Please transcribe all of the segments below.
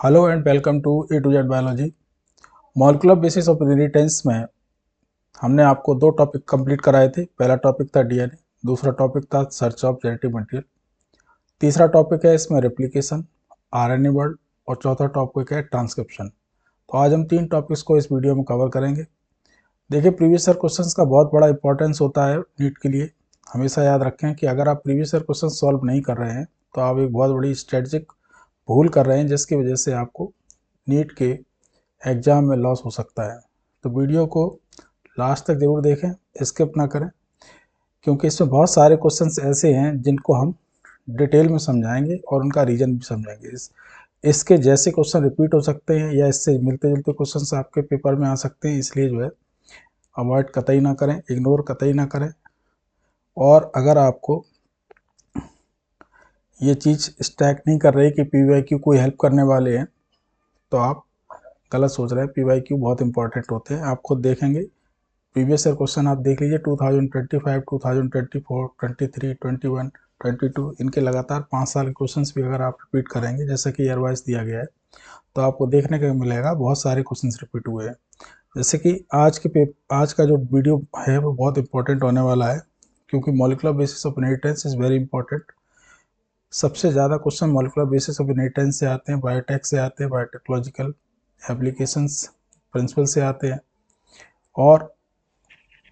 Hello and welcome to A to Z biology. Molecular basis of inheritance में हमने आपको दो टॉपिक कंप्लीट कराए थे। पहला टॉपिक था डीएनए, दूसरा टॉपिक था सर्च ऑफ जेनेटिक मटेरियल, तीसरा टॉपिक है इसमें रेप्लिकेशन, आरएनए वर्ल्ड और चौथा टॉपिक है ट्रांसक्रिप्शन। तो आज हम तीन टॉपिक्स को इस वीडियो में कवर करेंगे। देखिए, प्रीवियस ईयर क्वेश्चंस का बहुत बड़ा इंपॉर्टेंस होता है नीट के लिए। हमेशा याद रखें कि अगर आप प्रीवियस ईयर क्वेश्चन सॉल्व नहीं कर रहे हैं तो आप एक बहुत बड़ी स्ट्रेटजिक भूल कर रहे हैं, जिसकी वजह से आपको नीट के एग्ज़ाम में लॉस हो सकता है। तो वीडियो को लास्ट तक ज़रूर देखें, स्किप ना करें, क्योंकि इसमें बहुत सारे क्वेश्चंस ऐसे हैं जिनको हम डिटेल में समझाएंगे और उनका रीज़न भी समझाएंगे। इसके जैसे क्वेश्चन रिपीट हो सकते हैं या इससे मिलते जुलते क्वेश्चंस आपके पेपर में आ सकते हैं, इसलिए जो है अवॉइड कतई ना करें, इग्नोर कतई ना करें। और अगर आपको ये चीज़ स्टैक नहीं कर रही कि पीवाईक्यू कोई हेल्प करने वाले हैं, तो आप गलत सोच रहे हैं। पीवाईक्यू बहुत इंपॉर्टेंट होते हैं, आप खुद देखेंगे। प्रीवियस ईयर क्वेश्चन आप देख लीजिए, 2025, 2024, 23, 21, 22, इनके लगातार 5 साल के क्वेश्चंस भी अगर आप रिपीट करेंगे, जैसा कि ईयर वाइज दिया गया है, तो आपको देखने को मिलेगा बहुत सारे क्वेश्चंस रिपीट हुए हैं। जैसे कि आज का जो वीडियो है वो बहुत इंपॉर्टेंट होने वाला है, क्योंकि molecular basis of inheritance is very important. सबसे ज़्यादा question molecular basis of inheritance से आते हैं, बायोटेक से आते हैं, बायोटेक्नोलॉजिकल एप्लीकेशंस प्रिंसिपल से आते हैं। और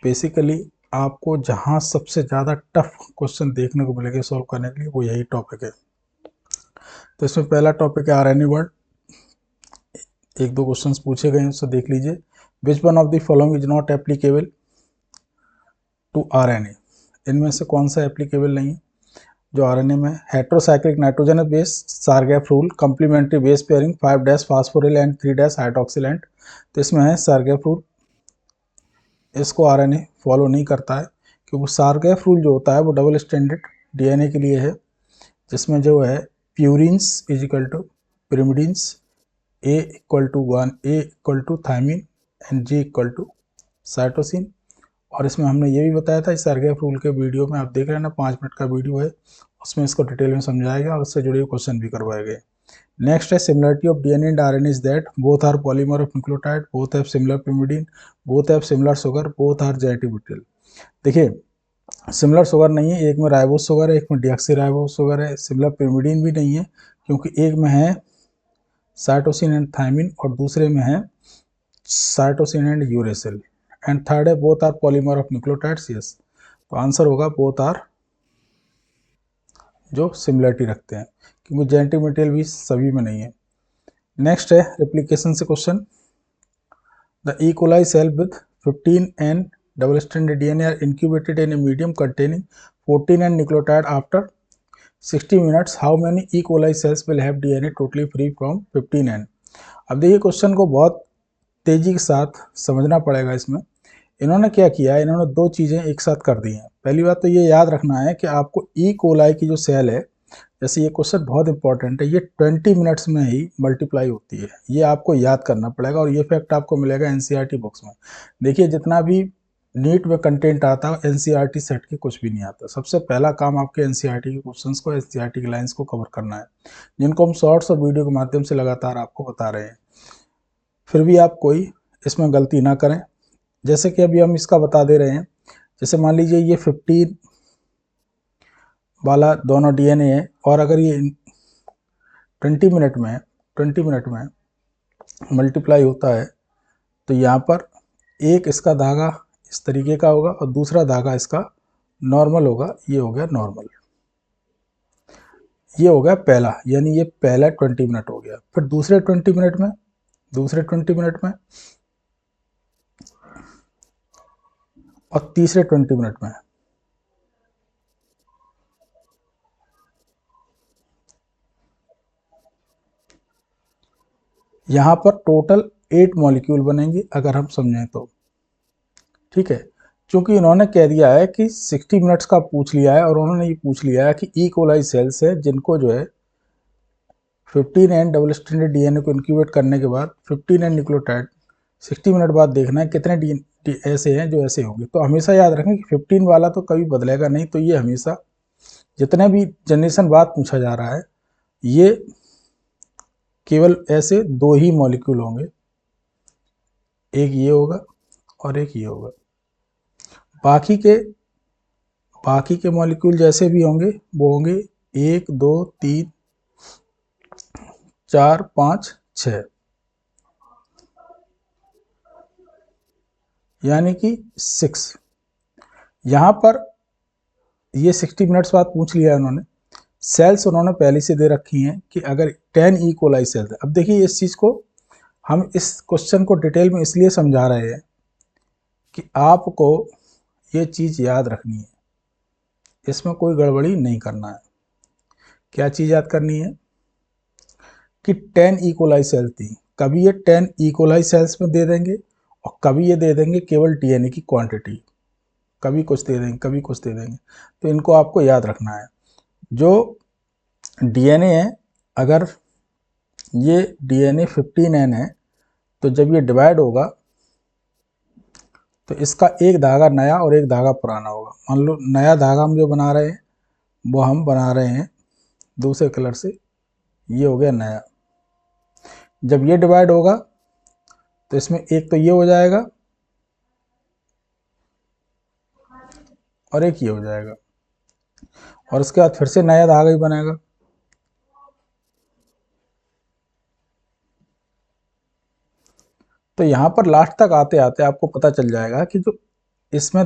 बेसिकली आपको जहाँ सबसे ज़्यादा टफ क्वेश्चन देखने को मिलेगा सॉल्व करने के लिए, वो यही टॉपिक है। तो इसमें पहला टॉपिक है आरएनए वर्ल्ड। एक दो क्वेश्चंस पूछे गए हैं, उससे देख लीजिए। Which one of the following is not applicable to RNA? इनमें से कौन सा एप्लीकेबल नहीं है जो आरएनए में? Heterocyclic nitrogenous base, Chargaff rule, complementary base pairing, 5' phosphoryl end 3' hydroxyl end. तो इसमें है सारगैफ रूल। इसको आरएनए फॉलो नहीं करता है, क्योंकि सारगैफ रूल जो होता है वो डबल स्टैंडर्ड डीएनए के लिए है, जिसमें जो है purines is equal to pyrimidines, A equal to 1, A equal to thymine and G equal to cytosine. और इसमें हमने ये भी बताया था, इस सारगैफ रूल के वीडियो में आप देख रहे हैं ना, 5 मिनट का वीडियो है, उसमें इसको डिटेल में समझाया गया और उससे जुड़े हुए क्वेश्चन भी करवाए गए। नेक्स्ट है similarity of DNA and RNA is that both are polymer of nucleotide, both have similar pyrimidine, both have similar sugar, both are genetic material. देखिए, सिमिलर शुगर नहीं है, एक में राइबोस शुगर है, एक में डीऑक्सी राइबोस शुगर है। Similar pyrimidine भी नहीं है, क्योंकि एक में है साइटोसिन एंड थायमिन और दूसरे में है cytosine and uracil. And third है both are polymer of nucleotides. Yes, तो आंसर होगा बोथ आर, जो सिमिलरिटी रखते हैं, क्योंकि जेनेटिक मटेरियल भी सभी में नहीं है। नेक्स्ट है रेप्लिकेशन से question. The E coli cell with 15N double stranded DNA are incubated in a medium containing 14N nucleotide after 60 minutes. How many E. coli cells will have DNA totally free from 15N? अब देखिए, question को बहुत तेजी के साथ समझना पड़ेगा। इसमें इन्होंने क्या किया है, इन्होंने दो चीज़ें एक साथ कर दी हैं। पहली बात तो ये याद रखना है कि आपको ई कोलाई की जो सेल है, जैसे ये क्वेश्चन बहुत इंपॉर्टेंट है, ये 20 मिनट्स में ही मल्टीप्लाई होती है। ये आपको याद करना पड़ेगा और ये फैक्ट आपको मिलेगा एनसीईआरटी बुक्स में। देखिए, जितना भी नीट में कंटेंट आता है एनसीईआरटी सेट के कुछ भी नहीं आता। सबसे पहला काम आपके एनसीईआरटी के क्वेश्चंस को, एनसीईआरटी की लाइंस को कवर करना है, जिनको हम शॉर्ट्स और वीडियो के माध्यम से लगातार आपको बता रहे हैं। फिर भी आप कोई इसमें गलती ना करें। जैसे कि अभी हम इसका बता दे रहे हैं, जैसे मान लीजिए ये 15 वाला दोनों डीएनए है, और अगर ये 20 मिनट में मल्टीप्लाई होता है, तो यहाँ पर एक इसका धागा इस तरीके का होगा और दूसरा धागा इसका नॉर्मल होगा। ये हो गया नॉर्मल, ये हो गया पहला, यानी ये पहला 20 मिनट हो गया। फिर दूसरे 20 मिनट में और तीसरे 20 मिनट में यहाँ पर टोटल 8 मॉलिक्यूल बनेंगे, अगर हम समझें तो। ठीक है, क्योंकि इन्होंने कह दिया है कि 60 मिनट्स का पूछ लिया है, और उन्होंने ये पूछ लिया है कि ई कोलाई सेल्स है जिनको जो है 15N डबल स्ट्रैंडेड डीएनए को इंक्यूबेट करने के बाद 15N न्यूक्लियोटाइड 60 मिनट बाद देखना है कितने डी ऐसे हैं जो ऐसे होंगे। तो हमेशा याद रखें कि 15 वाला तो कभी बदलेगा नहीं, तो ये हमेशा जितने भी जनरेशन बाद पूछा जा रहा है, ये केवल ऐसे दो ही मॉलिक्यूल होंगे, एक ये होगा और एक ये होगा। बाकी के मॉलिक्यूल जैसे भी होंगे वो होंगे 1 2 3 4 5 6, यानी कि 6। यहाँ पर ये 60 मिनट्स बाद पूछ लिया उन्होंने। सेल्स उन्होंने पहले से दे रखी हैं कि अगर 10 ई कोलाई सेल्स है। अब देखिए इस चीज़ को हम इस क्वेश्चन को डिटेल में इसलिए समझा रहे हैं कि आपको ये चीज़ याद रखनी है, इसमें कोई गड़बड़ी नहीं करना है। क्या चीज़ याद करनी है कि 10 ई कोलाई सेल थी, कभी ये 10 ई कोलाई सेल्स में दे देंगे और कभी ये दे देंगे केवल डीएनए की क्वांटिटी, कभी कुछ दे देंगे कभी कुछ दे देंगे। तो इनको आपको याद रखना है। जो डीएनए है, अगर ये डीएनए 15N है तो जब ये डिवाइड होगा तो इसका एक धागा नया और एक धागा पुराना होगा। मान लो नया धागा हम जो बना रहे हैं वो हम बना रहे हैं दूसरे कलर से, ये हो गया नया। जब ये डिवाइड होगा तो इसमें एक तो ये हो जाएगा और एक ये हो जाएगा, और उसके बाद फिर से नया धागा ही बनेगा। तो यहाँ पर लास्ट तक आते आते आपको पता चल जाएगा कि जो इसमें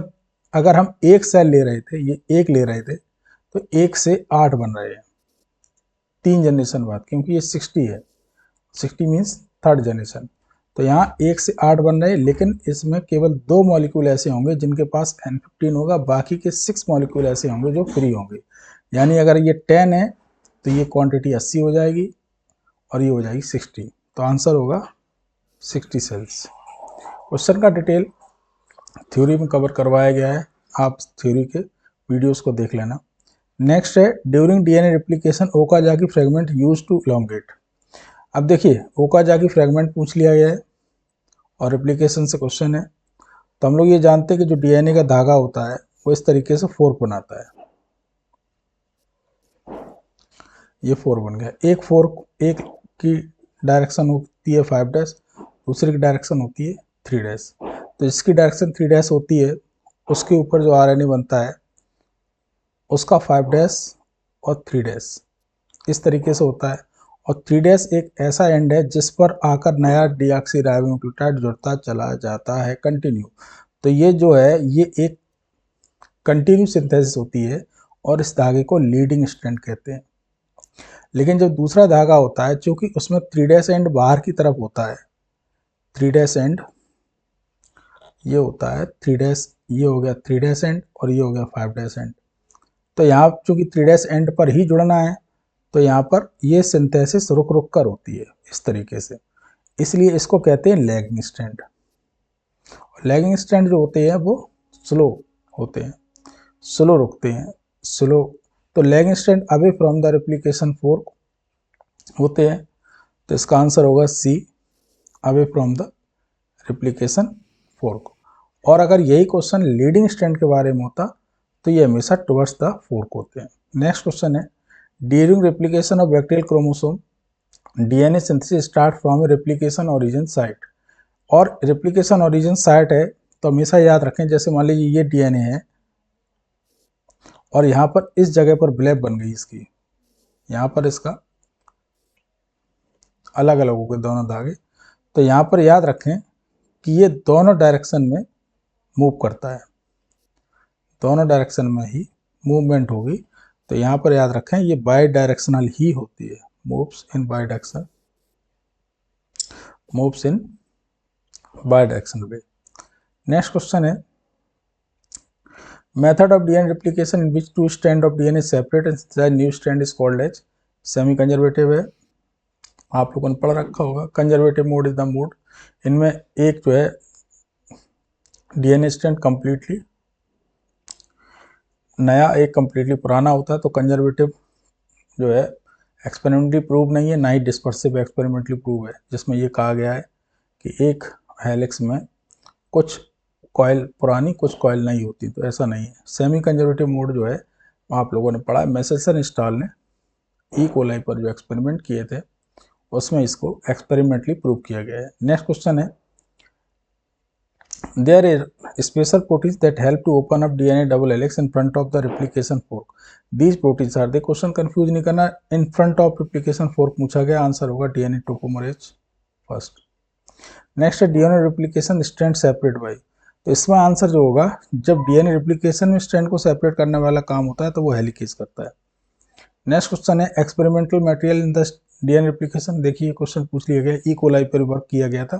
अगर हम एक सेल ले रहे थे, ये एक ले रहे थे, तो एक से 8 बन रहे हैं 3 जनरेशन बाद, क्योंकि ये 60 है, 60 मीन्स थर्ड जनरेशन। तो यहाँ 1 से 8 बन रहे हैं, लेकिन इसमें केवल 2 मॉलिक्यूल ऐसे होंगे जिनके पास N15 होगा, बाकी के 6 मॉलिक्यूल ऐसे होंगे जो फ्री होंगे। यानी अगर ये 10 है तो ये क्वांटिटी 80 हो जाएगी और ये हो जाएगी 60। तो आंसर होगा 60 सेल्स। क्वेश्चन का डिटेल थ्योरी में कवर करवाया गया है, आप थ्योरी के वीडियोस को देख लेना। नेक्स्ट है during DNA replication Okazaki fragment use to elongate. अब देखिए ओकाजाकी फ्रेगमेंट पूछ लिया गया है और रेप्लिकेशन से क्वेश्चन है। तो हम लोग ये जानते हैं कि जो डीएनए का धागा होता है वो इस तरीके से फोर्क बनाता है। ये फोर्क बन गया। एक फोर्क, एक की डायरेक्शन होती है 5 डैश, दूसरी की डायरेक्शन होती है 3 डैश। तो जिसकी डायरेक्शन 3 डैश होती है उसके ऊपर जो आरएनए बनता है उसका 5 डैश और 3 डैश इस तरीके से होता है। और 3 डैश एक ऐसा एंड है जिस पर आकर नया डीऑक्सीराइबोन्यूक्लियोटाइड जुड़ता चला जाता है कंटिन्यू। तो ये जो है ये एक कंटिन्यू सिंथेसिस होती है और इस धागे को लीडिंग स्ट्रैंड कहते हैं। लेकिन जो दूसरा धागा होता है चूंकि उसमें 3 डैश एंड बाहर की तरफ होता है, 3 डैश एंड ये होता है 3 डैश, ये हो गया 3 डैश एंड और ये हो गया 5 डैश एंड। तो यहाँ चूंकि 3 डैश एंड पर ही जुड़ना है तो यहाँ पर ये सिंथेसिस रुक रुक कर होती है इस तरीके से, इसलिए इसको कहते हैं लैगिंग स्ट्रैंड। लैगिंग स्ट्रैंड जो होते हैं वो स्लो होते हैं, स्लो रुकते हैं, स्लो। तो lagging strand away from the replication fork होते हैं। तो इसका आंसर होगा C, away from the replication fork. और अगर यही क्वेश्चन लीडिंग स्ट्रैंड के बारे में होता तो ये हमेशा टुवर्ड्स द फोर्क होते हैं। नेक्स्ट क्वेश्चन है during replication of bacterial chromosome DNA synthesis start from replication origin site. और रेप्लिकेशन ओरिजिन साइट है तो हमेशा याद रखें, जैसे मान लीजिए ये डीएनए है और यहाँ पर इस जगह पर ब्लैक बन गई इसकी, यहाँ पर इसका अलग अलग हो गए दोनों धागे। तो यहाँ पर याद रखें कि ये दोनों डायरेक्शन में मूव करता है, दोनों डायरेक्शन में ही मूवमेंट होगी। तो यहाँ पर याद रखें ये बाई डायरेक्शनल ही होती है, moves in bi direction, moves in bi directional way. Next question है method of DNA replication in which 2 strand of DNA separate and the new strand is called as. Semi conservative है, आप लोगों ने पढ़ रखा होगा। Conservative mode is the mode, इनमें एक जो है डीएनए स्ट्रैंड कंप्लीटली नया, एक कंप्लीटली पुराना होता है। तो कंजर्वेटिव जो है एक्सपेरिमेंटली प्रूव नहीं है, ना ही डिस्पर्सिव एक्सपेरिमेंटली प्रूव है, जिसमें ये कहा गया है कि एक हेलिक्स में कुछ कॉइल पुरानी कुछ कॉइल नहीं होती। तो ऐसा नहीं है। सेमी कंजर्वेटिव मोड जो है आप लोगों ने पढ़ा है, मैसेसन स्टाल ने ई कोलाई पर जो एक्सपेरिमेंट किए थे उसमें इसको एक्सपेरिमेंटली प्रूव किया गया है। नेक्स्ट क्वेश्चन है, there is special proteins that help to open up DNA double helix in front of the replication fork. These proteins are the question confuse नहीं करना, in front of replication fork पूछा गया, answer होगा DNA topomerase first. Next है DNA replication strand separate by, तो इसमें answer जो होगा, जब DNA replication में स्ट्रैंड को सेपरेट करने वाला काम होता है तो वो हेलिकेज करता है। नेक्स्ट क्वेश्चन है, experimental material in the DNA replication। देखिए क्वेश्चन पूछ लिया गया, ई कोलाई पर वर्क किया गया था।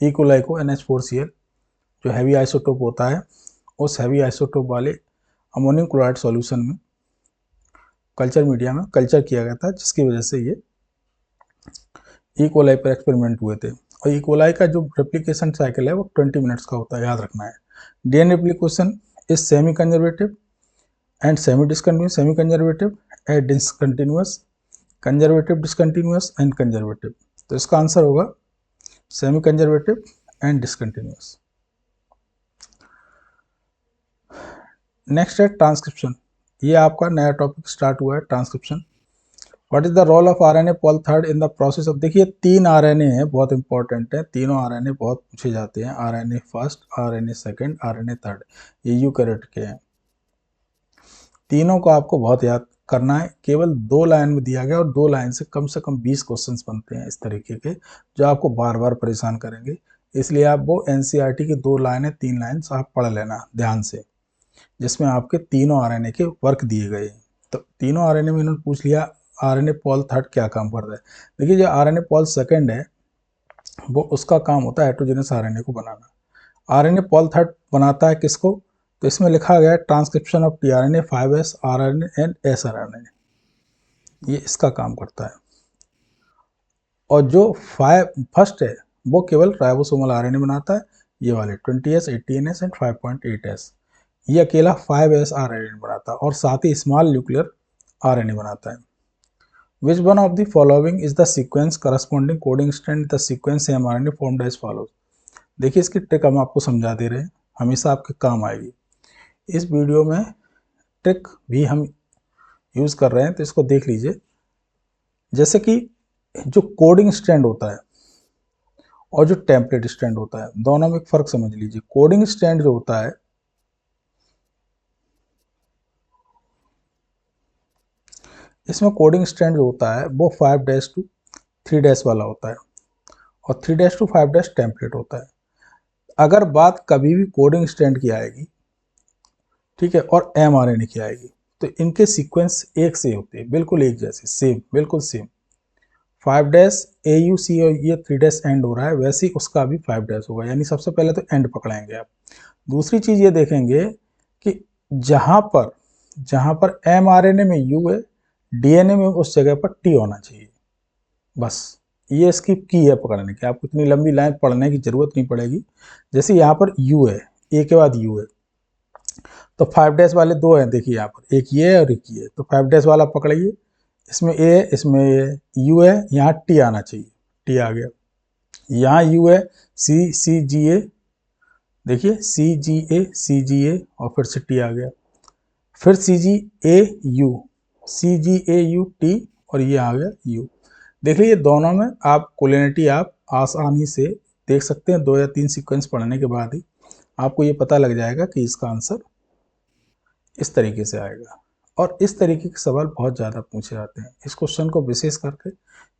ई कोलाई को NH4Cl जो हैवी आइसोटोप होता है, उस हैवी आइसोटोप वाले अमोनियम क्लोराइड सॉल्यूशन में कल्चर मीडिया में कल्चर किया गया था, जिसकी वजह से ये ई कोलाई पर एक्सपेरिमेंट हुए थे। और ई कोलाई का जो रेप्लिकेशन साइकिल है वो 20 मिनट्स का होता है, याद रखना है। DNA replication is semi conservative and semi discontinuous, semi conservative and discontinuous, conservative discontinuous and conservative. तो इसका आंसर होगा semi conservative and discontinuous. Next है ट्रांसक्रिप्शन, ये आपका नया टॉपिक स्टार्ट हुआ है, transcription. What is the role of RNA pol third in the process of, देखिए 3 आरएनए हैं, बहुत इंपॉर्टेंट है, तीनों आरएनए बहुत पूछे जाते हैं, RNA first, RNA second, RNA third, ये यूकैरियोट के हैं। तीनों को आपको बहुत याद करना है, केवल 2 लाइन में दिया गया और 2 लाइन से कम 20 क्वेश्चंस बनते हैं इस तरीके के, जो आपको बार बार परेशान करेंगे। इसलिए आप वो एनसीईआरटी की 2 लाइनें 3 लाइन आप पढ़ लेना ध्यान से, जिसमें आपके तीनों आरएनए के वर्क दिए गए। तो तीनों आरएनए में इन्होंने पूछ लिया आरएनए पॉल थर्ड क्या काम करता है। देखिए जो आरएनए पॉल सेकंड है वो उसका काम होता है हेटेरोजेनस आरएनए को बनाना। आरएनए पॉल थर्ड बनाता है किसको, तो इसमें लिखा गया है transcription of tRNA, 5S RNA and sRNA, ये इसका काम करता है। और जो फर्स्ट है वो केवल राइबोसोमल आरएनए बनाता है, ये वाले 20S, 18S एंड 5.8S, ये अकेला 5S आरएनए बनाता है और साथ ही स्मॉल न्यूक्लियर आरएनए बनाता है। Which one of the following is the sequence corresponding coding strand the sequence mRNA formed as follows. देखिए इसकी ट्रिक हम आपको समझा दे रहे हैं, हमेशा आपके काम आएगी। इस वीडियो में ट्रिक भी हम यूज कर रहे हैं, तो इसको देख लीजिए। जैसे कि जो कोडिंग स्ट्रैंड होता है और जो टेम्पलेट स्ट्रैंड होता है, दोनों में एक फर्क समझ लीजिए। कोडिंग स्ट्रैंड जो होता है, इसमें कोडिंग स्ट्रैंड जो होता है वो 5' to 3' वाला होता है और 3' to 5' टेम्पलेट होता है। अगर बात कभी भी कोडिंग स्ट्रैंड की आएगी, ठीक है, और mRNA की आएगी, तो इनके सीक्वेंस एक से होते हैं, बिल्कुल एक जैसे, सेम, बिल्कुल सेम। 5' AUC और ये 3' एंड हो रहा है, वैसे ही उसका भी 5' होगा, यानी सबसे पहले तो एंड पकड़ाएंगे आप। दूसरी चीज ये देखेंगे कि जहां पर mRNA में U है, DNA में उस जगह पर T होना चाहिए, बस ये इसकी की है पकड़ने की। आपको इतनी लंबी लाइन पढ़ने की जरूरत नहीं पड़ेगी। जैसे यहाँ पर U है, A के बाद U है, तो 5' वाले 2 हैं, देखिए यहाँ पर एक ये है और एक ये, तो 5' वाला पकड़िए, इसमें A है, इसमें U है, यहाँ T आना चाहिए, T आ गया। यहाँ U है, CGA, देखिए CGA और फिर से T आ गया, फिर CGAU T और ये आ गया U। देख लीजिए दोनों में आप कोलिनिटी आप आसानी से देख सकते हैं, 2 या 3 सीक्वेंस पढ़ने के बाद ही आपको ये पता लग जाएगा कि इसका आंसर इस तरीके से आएगा। और इस तरीके के सवाल बहुत ज़्यादा पूछे जाते हैं। इस क्वेश्चन को विशेष करके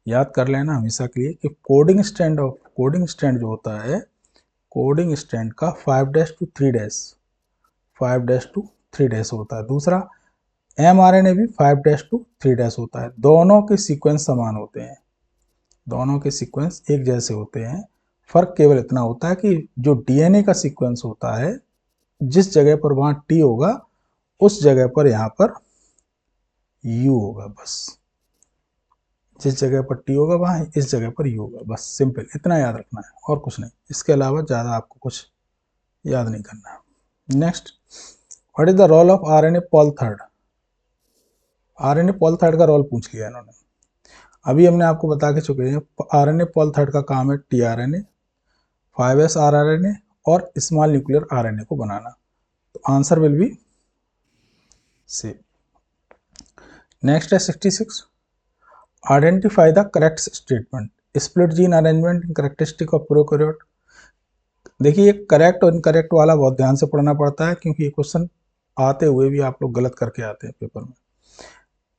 याद कर लेना हमेशा के लिए कि कोडिंग स्ट्रैंड जो होता है, कोडिंग स्ट्रैंड का 5' to 3' होता है। दूसरा mRNA भी 5' to 3' होता है। दोनों के सीक्वेंस समान होते हैं, दोनों के सीक्वेंस एक जैसे होते हैं। फर्क केवल इतना होता है कि जो DNA का सीक्वेंस होता है, जिस जगह पर वहां T होगा उस जगह पर यहाँ पर U होगा, बस जिस जगह पर T होगा वहां इस जगह पर U होगा, बस सिंपल इतना याद रखना है और कुछ नहीं। इसके अलावा ज़्यादा आपको कुछ याद नहीं करना है। Next, what is the role of RNA pol third. RNA pol third का रोल पूछ लिया इन्होंने, अभी हमने आपको बता के चुके हैं। RNA पॉल थर्ड का काम है tRNA, 5S rRNA और स्मॉल न्यूक्लियर RNA को बनाना। तो answer will be C. Next है 66, identify the correct statement, split gene arrangement in characteristic of prokaryote. देखिए ये करेक्ट और इनकरेक्ट वाला बहुत ध्यान से पढ़ना पड़ता है, क्योंकि ये क्वेश्चन आते हुए भी आप लोग गलत करके आते हैं पेपर में।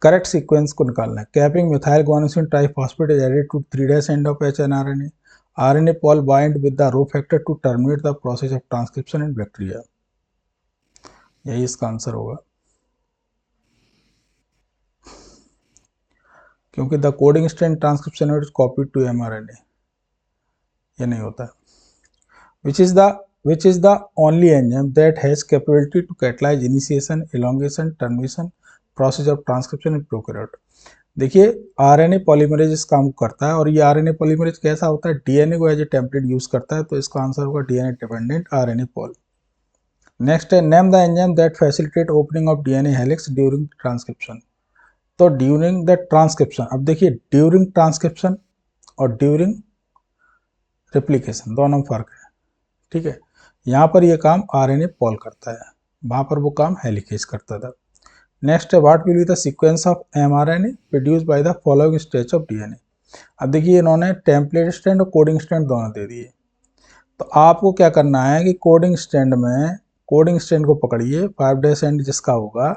करेक्ट सीक्वेंस को निकालना है। Capping methyl guanosine triphosphate is added to 3' end of hnRNA. RNA pol bind with the rho factor to terminate the process of transcription in bacteria. यही इसका आंसर होगा, क्योंकि the coding strand transcription is copied to mRNA, ये नहीं होता है। which is the only enzyme that has capability to catalyze initiation, elongation, termination process of transcription in prokaryote। देखिए RNA polymerase इस काम करता है, और ये आरएनए पॉलीमरेज कैसा होता है, डीएनए को एज ए टेम्पलेट यूज करता है, तो इसका आंसर होगा DNA dependent RNA pol. Next है name the enzyme that facilitate opening of DNA helix during transcription. तो ड्यूरिंग द ट्रांसक्रिप्शन, अब देखिए ड्यूरिंग ट्रांसक्रिप्शन और ड्यूरिंग रेप्लिकेशन दोनों में फर्क है, ठीक है। यहाँ पर ये काम आरएनए पॉल करता है, वहाँ पर वो काम हेलिकेज करता था। नेक्स्ट है what will be the sequence of mRNA produced by the following stage of DNA. अब देखिए इन्होंने टेम्पलेट स्ट्रैंड और कोडिंग स्ट्रैंड दोनों दे दिए, तो आपको क्या करना है कि कोडिंग स्ट्रैंड को पकड़िए, 5' एंड जिसका होगा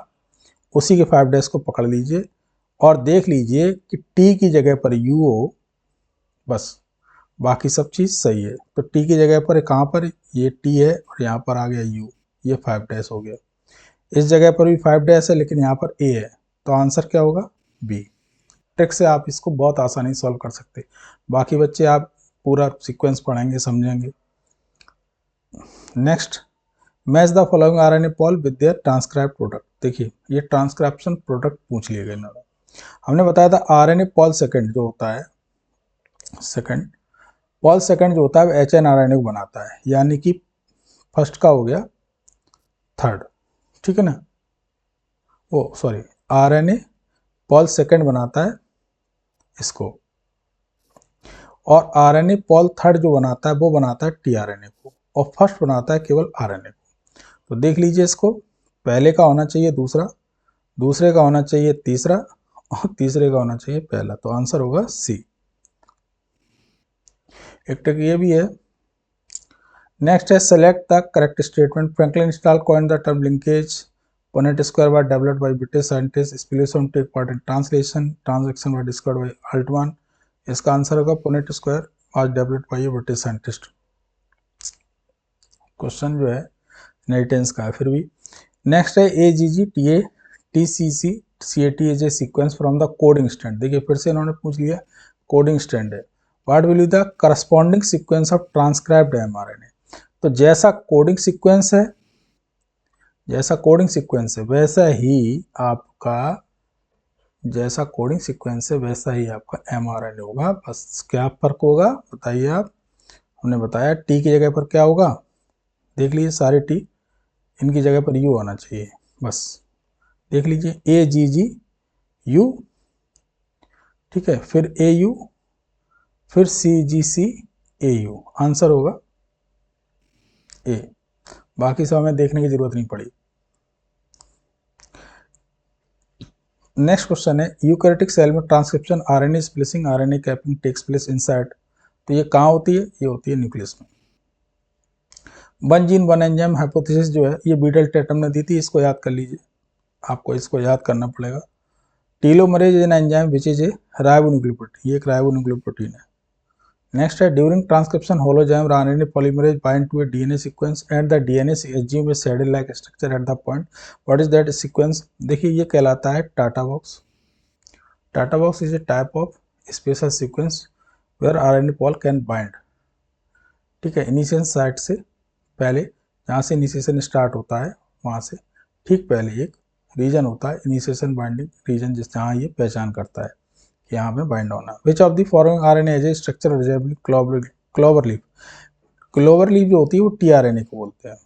उसी के 5' को पकड़ लीजिए और देख लीजिए कि टी की जगह पर यू हो, बस बाकी सब चीज़ सही है। तो टी की जगह पर कहाँ पर ये टी है और यहाँ पर आ गया यू, ये 5' हो गया। इस जगह पर भी 5' है लेकिन यहाँ पर ए है, तो आंसर क्या होगा बी। ट्रिक से आप इसको बहुत आसानी से सॉल्व कर सकते। बाकी बच्चे आप पूरा सीक्वेंस पढ़ेंगे समझेंगे। Next match the following RNA pol with their transcribe product. देखिए ये ट्रांसक्रिप्शन प्रोडक्ट पूछ लिए गए। हमने बताया था आरएनए पॉल सेकेंड जो होता है, पॉल सेकेंड जो होता है एचएनआरएनए को बनाता है, यानी कि फर्स्ट का हो गया थर्ड, ठीक है ना। ओ सॉरी, आरएनए पॉल सेकेंड बनाता है इसको, और आरएनए पॉल थर्ड जो बनाता है वो बनाता है टीआरएनए को, और फर्स्ट बनाता है केवल आरएनए को। तो देख लीजिए इसको, पहले का होना चाहिए दूसरा, दूसरे का होना चाहिए तीसरा, और तीसरे का होना चाहिए पहला, तो आंसर होगा सी। एक टक ये भी है। नेक्स्ट है select the correct statement. Franklin Stahl coined the term linkage, Punnett square was developed by British scientist, spliceosome take part in translation, transaction was discovered by Altman. इसका आंसर होगा Punnett square was developed by a British scientist. Question जो है नई tense का है फिर भी। Next है AGG TCC CAT is a sequence from the coding strand. देखिए फिर से इन्होंने पूछ लिया, कोडिंग स्ट्रैंड है। What will be the corresponding sequence of transcribed mRNA. तो जैसा कोडिंग सीक्वेंस है वैसा ही आपका एमआरएनए होगा। बस क्या फर्क होगा बताइए आप। हमने बताया टी की जगह पर क्या होगा, देख लीजिए सारे टी, इनकी जगह पर यू आना चाहिए, बस देख लीजिए AGG यू, ठीक है, फिर AU, फिर CGC AU, आंसर होगा ए। बाकी सब हमें देखने की जरूरत नहीं पड़ी। नेक्स्ट क्वेश्चन है यूकैरियोटिक सेल में transcription RNA splicing RNA capping takes place inside. तो ये कहाँ होती है, ये होती है न्यूक्लियस में। One gene one enzyme hypothesis जो है ये बीटल टेटम ने दी थी, इसको याद कर लीजिए, आपको इसको याद करना पड़ेगा। Telomerase an enzyme which is a ribonucleoprotein, ये एक राइबोन्यूक्लियोप्रोटीन है। नेक्स्ट है during transcription holozyme RNA polymerase bind to a DNA sequence and the DNA assume a saddle like structure at the point, what is that sequence. देखिए ये कहलाता है TATA box. TATA box is a type of special sequence where RNA pol can bind, ठीक है, initiation site से पहले, जहाँ से इनिशिएशन स्टार्ट होता है वहाँ से ठीक पहले एक रीजन होता है इनिशिएशन बाइंडिंग रीजन, जिस जहाँ ये पहचान करता है कि यहाँ पे बाइंड होना। Which of the following RNA as a structure resemble clover leaf. Clover leaf जो होती है वो टीआरएनए को बोलते हैं।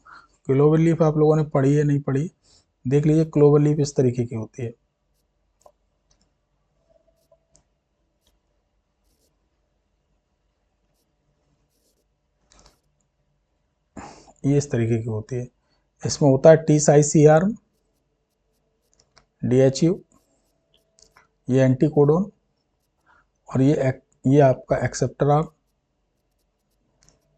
क्लोवर लीफ आप लोगों ने पढ़ी है नहीं पढ़ी, देख लीजिए क्लोवर लीफ इस तरीके की होती है, ये इस तरीके की होती है। इसमें होता है टी साइज सी आर्म, DHU, ये एंटी कोडोन, और ये आपका एक्सेप्टर आर्म,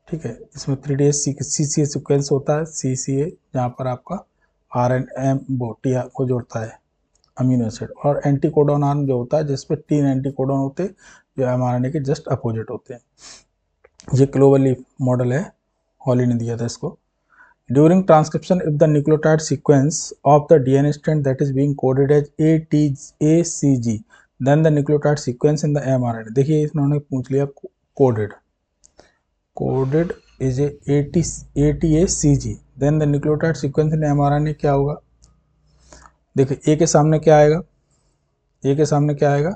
ठीक है। इसमें 3 CCA सीक्वेंस होता है, CCA, जहाँ पर आपका RNM वो TR को जोड़ता है, अमीनो एसिड। और एंटीकोडोन आर्म जो होता है जिसपे 3 एंटीकोडोन होते हैं जो mRNA के जस्ट अपोजिट होते हैं। ये क्लोवरलीफ मॉडल है, हॉली ने दिया था इसको। During transcription if the nucleotide sequence of the DNA strand that is being coded as ACG then the nucleotide sequence in the mRNA। देखिए इन्होंने पूछ लिया coded is ATACG then the nucleotide sequence in mRNA क्या होगा। देखिए A के सामने क्या आएगा, A के सामने क्या आएगा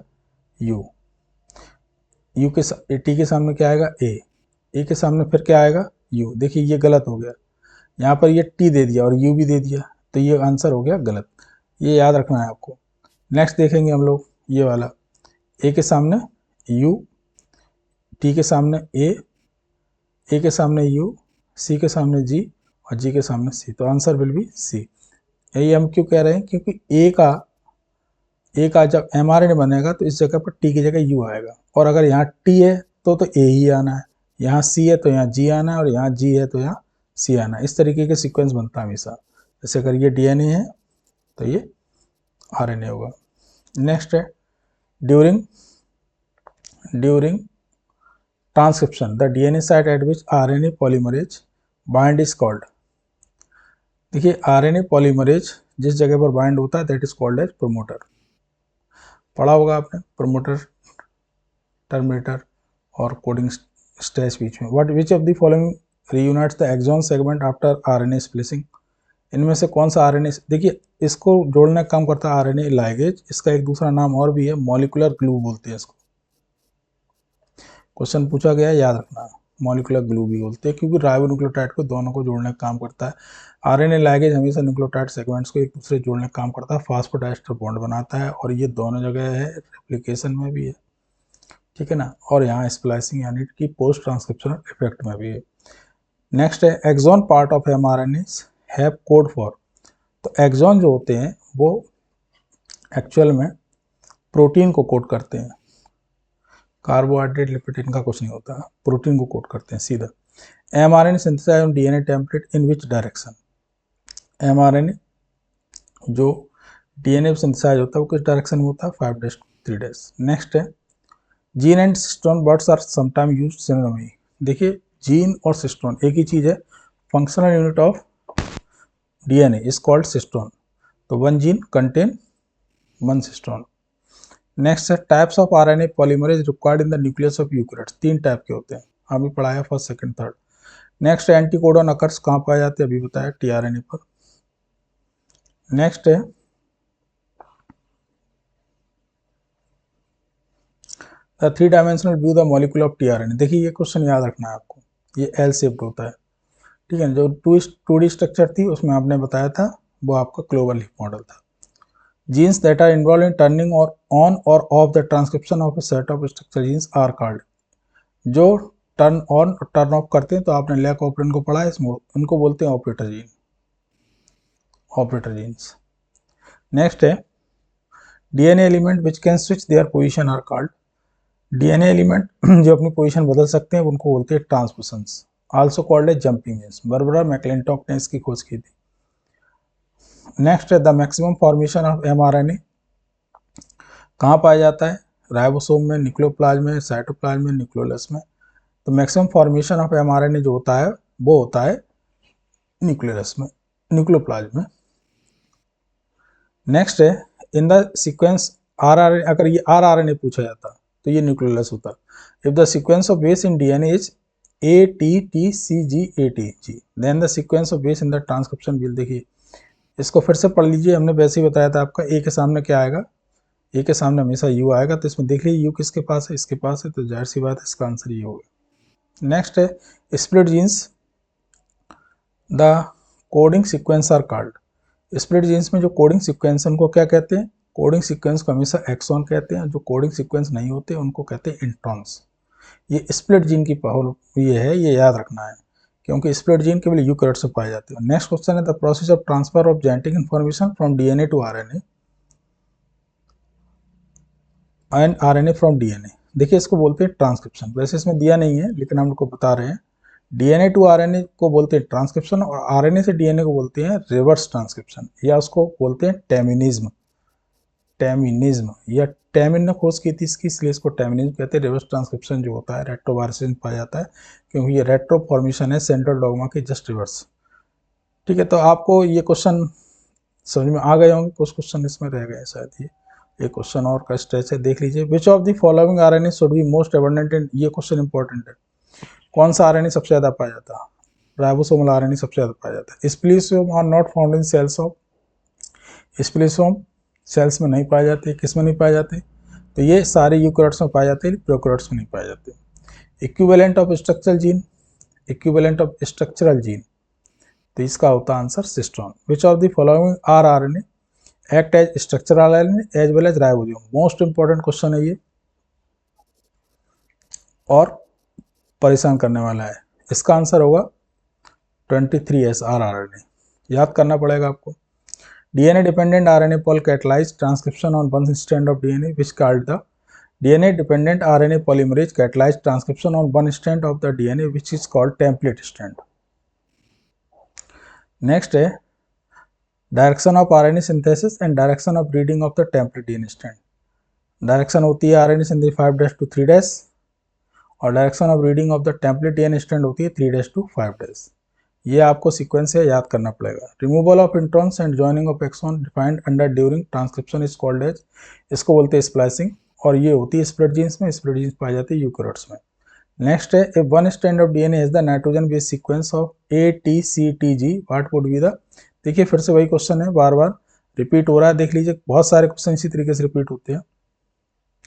U, U के T के सामने क्या आएगा A के सामने फिर क्या आएगा U। देखिए ये गलत हो गया, यहाँ पर ये T दे दिया और U भी दे दिया, तो ये आंसर हो गया गलत। ये याद रखना है आपको। नेक्स्ट देखेंगे हम लोग ये वाला, A के सामने U, T के सामने A के सामने U, C के सामने G और G के सामने C, तो आंसर विल बी C। यही हम क्यों कह रहे हैं, क्योंकि A का जब mRNA बनेगा तो इस जगह पर T की जगह U आएगा, और अगर यहाँ T है तो A ही आना है, यहाँ C है तो यहाँ G आना है, और यहाँ G है तो यहाँ C आना है। इस तरीके के सीक्वेंस बनता है हमेशा। जैसे अगर ये DNA है तो ये RNA होगा। नेक्स्ट है during transcription the DNA site at which RNA polymerase bind is called. देखिए RNA पॉलीमरेज जिस जगह पर बाइंड होता है that is called as promoter. पढ़ा होगा आपने प्रोमोटर, टर्मिनेटर और कोडिंग स्टेज बीच में। What which of the following reunites the exon segment after RNA splicing. इनमें से कौन सा RNA, देखिए इसको जोड़ने का काम करता है RNA लाइगेज। इसका एक दूसरा नाम और भी है, मॉलिकुलर ग्लू बोलते हैं इसको। क्वेश्चन पूछा गया है, याद रखना, मॉलिकुलर ग्लू भी बोलते हैं, क्योंकि राइबोन्यूक्लियोटाइड को दोनों को जोड़ने का काम करता है। RNA लाइगेज हमेशा न्यूक्लियोटाइड सेगमेंट्स को एक दूसरे जोड़ने का काम करता है, फास्फोडाइस्टर बॉन्ड बनाता है, और ये दोनों जगह है, रेप्लिकेशन में भी है, ठीक है ना, और यहाँ स्प्लाइसिंग यानी कि पोस्ट ट्रांसक्रिप्शनल इफेक्ट में भी है। नेक्स्ट है exon part of mRNA have code for. तो एक्सॉन जो होते हैं वो एक्चुअल में प्रोटीन को कोड करते हैं, कार्बोहाइड्रेट लिपिड इनका कुछ नहीं होता, प्रोटीन को कोड करते हैं सीधा। mRNA synthesize on DNA template in which direction. mRNA जो DNA सिंथेसाइज होता है वो किस डायरेक्शन में होता है, 5 days to 3 days। नेक्स्ट है gene and cistron words are sometime used synonymously. देखिए जीन और सिस्टोन एक ही चीज है, functional unit of DNA is called cistron, तो 1 जीन कंटेन 1 सिस्टोन। नेक्स्ट है types of RNA polymerase required in the nucleus of eukaryotes. 3 type के होते हैं, अभी पढ़ाया फर्स्ट सेकंड थर्ड। नेक्स्ट है एंटीकोडॉन अकर्स कहाँ पाए जाते हैं, अभी बताया tRNA पर। नेक्स्ट है the 3 dimensional view the molecule of tRNA। देखिए ये क्वेश्चन याद रखना है आपको, ये L शेप्ड होता है, ठीक है। जो 2D स्ट्रक्चर थी उसमें आपने बताया था वो आपका क्लोवरलीफ मॉडल था। Genes that are involved in turning or on or off the transcription of a set of structure genes are called। जो टर्न ऑन और टर्न ऑफ करते हैं, तो आपने लैक ऑपरेंड को पढ़ा है, इसमें उनको बोलते हैं operator gene, operator genes. Next है DNA element which can switch their position are called. DNA element जो अपनी पोजीशन बदल सकते हैं उनको बोलते हैं ट्रांसपोसन्स, आल्सो कॉल्ड है जंपिंग जीन्स। बारबरा मैक्लिंटॉक ने इसकी खोज की थी। नेक्स्ट है the maximum formation of mRNA कहाँ पाया जाता है, राइबोसोम में, न्यूक्लियोप्लाज्म में, साइटोप्लाज्म में, न्यूक्लियोलस में। तो मैक्सिमम फॉर्मेशन ऑफ mRNA जो होता है वो होता है न्यूक्लियोलस में, न्यूक्लियोप्लाज्म में। नेक्स्ट है इन द सीक्वेंस RNA, अगर ये rRNA पूछा जाता तो ये न्यूक्लियोलस होता। If the sequence of base in DNA is ATTCGATG then the sequence of base in the transcription will. देखिए इसको फिर से पढ़ लीजिए, हमने वैसे ही बताया था आपका, A के सामने क्या आएगा, A के सामने हमेशा U आएगा, तो इसमें देख लीजिए U किसके पास है, इसके पास है, तो जाहिर सी बात है इसका आंसर ये होगा। नेक्स्ट है split genes the coding sequence are called. Split genes में जो कोडिंग सीक्वेंस है उनको क्या कहते हैं, कोडिंग सीक्वेंस को हमेशा एक्सॉन कहते हैं, जो कोडिंग सीक्वेंस नहीं होते उनको कहते हैं इंट्रॉन्स। ये स्प्लिट जीन की पावर ये है, ये याद रखना है, क्योंकि स्प्लिट जीन केवल यूकैरियोट से पाए जाते हैं। नेक्स्ट क्वेश्चन है the process of transfer of genetic information from DNA to RNA and RNA from DNA। देखिए इसको बोलते हैं ट्रांसक्रिप्शन, वैसे इसमें दिया नहीं है लेकिन हम आपको बता रहे हैं। डीएनए टू आरएनए को बोलते हैं ट्रांसक्रिप्शन, और आरएनए से डीएनए को बोलते हैं रिवर्स ट्रांसक्रिप्शन, या उसको बोलते हैं टैमिनिज्म। टैमिनिज्म या टैमिन ने खोज की थी इसकी, इसलिए इसको टैमिनिज्म कहते हैं। रिवर्स ट्रांसक्रिप्शन जो होता है रेट्रोवायरस में पाया जाता है, क्योंकि ये रेट्रो फॉर्मेशन है सेंट्रल डॉग्मा के जस्ट रिवर्स। ठीक है, तो आपको ये क्वेश्चन समझ में आ गए होंगे, कुछ क्वेश्चन इसमें रह गए शायद। ये एक क्वेश्चन और का स्ट्रेच है, देख लीजिए। विच of the following RNA should be most abundant इन, ये क्वेश्चन इंपॉर्टेंट है। कौन सा आरएनए सबसे ज्यादा पाया जाता है? राइबोसोमल आरएनए सबसे ज्यादा पाया जाता है। Spliceosome are not found in cells of, spliceosome cells में नहीं पाए जाते। किस में नहीं पाए जाते? तो ये सारे यूकैरियोट्स में पाए जाते हैं, प्रोकैरियोट्स में नहीं पाए जाते। Equivalent of structural gene, equivalent of structural gene, तो इसका होता है answer cistron. Which of the following are RNA act as structural RNA as well as ribosome, most important question है ये और परेशान करने वाला है। इसका आंसर होगा 23S आर आरएनए, याद करना पड़ेगा आपको। DNA dependent RNA poly catalyzed transcription on one strand of DNA, which called the DNA dependent RNA polymerase catalyzed transcription on one strand of the DNA, which is called template strand. Next है direction of RNA synthesis and direction of reading of the template DNA strand. Direction होती है RNA synthesis 5' to 3' और direction of reading of the template DNA strand होती है 3' to 5'. ये आपको sequence है, याद करना पड़ेगा। Removal of introns and joining of exon defined under during transcription is called as, इसको बोलते हैं स्प्लाइसिंग, और ये होती है स्प्लिट जीन्स में, स्प्लिट जीन्स पाई जाती है यूकैरियोट्स में। नेक्स्ट है, if one strand of DNA has the nitrogen base sequence of ATCTG what would be the, देखिए फिर से वही क्वेश्चन है, बार बार रिपीट हो रहा है, देख लीजिए बहुत सारे क्वेश्चन इसी तरीके से रिपीट होते हैं।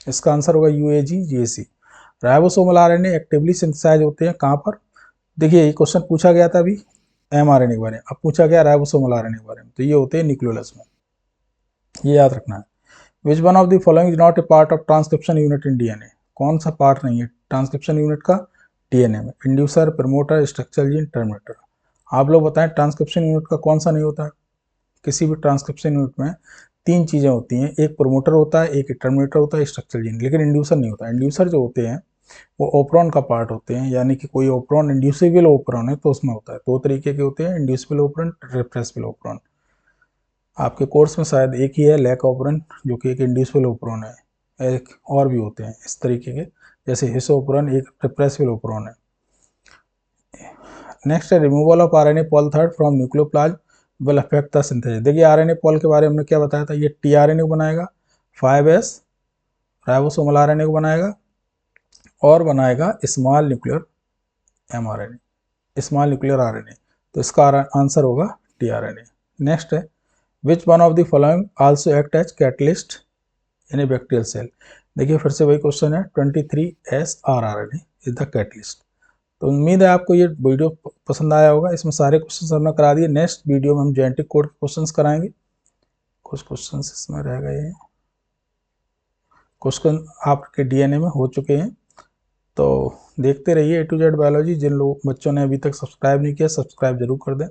इसका आंसर होगा UAG-GAC। Ribosomal RNA actively synthesise होते हैं कहाँ पर? देखिए ये क्वेश्चन पूछा गया था अभी mRNA के बारे में, अब पूछा गया राइबोसोमल आरएनए के बारे में, तो ये होते हैं न्यूक्लियोलस में, ये याद रखना है। Which one of the following is not a part of transcription unit in DNA, कौन सा पार्ट नहीं है ट्रांसक्रिप्शन यूनिट का डीएनए में? Inducer, promoter, structural gene, terminator. आप लोग बताएं ट्रांसक्रिप्शन यूनिट का कौन सा नहीं होता है? किसी भी ट्रांसक्रिप्शन यूनिट में 3 चीज़ें होती हैं, एक प्रमोटर होता है, एक टर्मिनेटर होता है, स्ट्रक्चरल जीन, लेकिन इंड्यूसर नहीं होता। इंड्यूसर जो होते हैं वो ओपरॉन का पार्ट होते हैं, यानी कि कोई ओपरॉन इंड्यूसिबल ओपरॉन है तो उसमें होता है। 2 तरीके के होते हैं, इंड्यूसिबल ओपरॉन, रिप्रेसिबल ओपरॉन। आपके कोर्स में शायद एक ही है, लैक ओपरॉन, जो कि एक इंड्यूसिबल ओपरॉन है, एक और भी होते हैं इस तरीके के, जैसे हिस ओपरॉन एक रिप्रेसिबल ओपरॉन है। नेक्स्ट है removal of RNA pol third from nucleoplasm will affect the synthesis. देखिए आरएनए पॉल के बारे में हमने क्या बताया था, ये टीआरएनए को बनाएगा, 5S राइबोसोमल आरएनए को बनाएगा और बनाएगा small nuclear mRNA, small nuclear RNA, तो इसका आंसर होगा टीआरएनए। नेक्स्ट है which one of the following also act as catalyst in a bacterial cell. देखिए फिर से वही क्वेश्चन है, 23S rRNA is the catalyst. तो उम्मीद है आपको ये वीडियो पसंद आया होगा, इसमें सारे क्वेश्चन हमने करा दिए। नेक्स्ट वीडियो में हम जेनेटिक कोड के क्वेश्चन कराएंगे, कुछ क्वेश्चन इसमें रह गए हैं, क्वेश्चन आपके डीएनए में हो चुके हैं, तो देखते रहिए A to Z बायोलॉजी। जिन लोग बच्चों ने अभी तक सब्सक्राइब नहीं किया, सब्सक्राइब जरूर कर दें।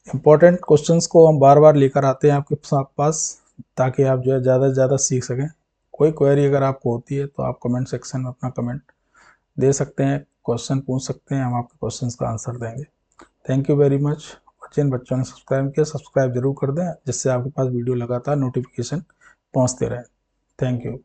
इंपॉर्टेंट क्वेश्चंस को हम बार बार लेकर आते हैं आपके पास, ताकि आप जो है ज़्यादा से ज़्यादा सीख सकें। कोई क्वेरी अगर आपको होती है तो आप कमेंट सेक्शन में अपना कमेंट दे सकते हैं, क्वेश्चन पूछ सकते हैं, हम आपके क्वेश्चन का आंसर देंगे। Thank you very much. जिन बच्चों ने सब्सक्राइब किया, सब्सक्राइब जरूर कर दें, जिससे आपके पास वीडियो लगातार नोटिफिकेशन पहुँचते रहे। Thank you.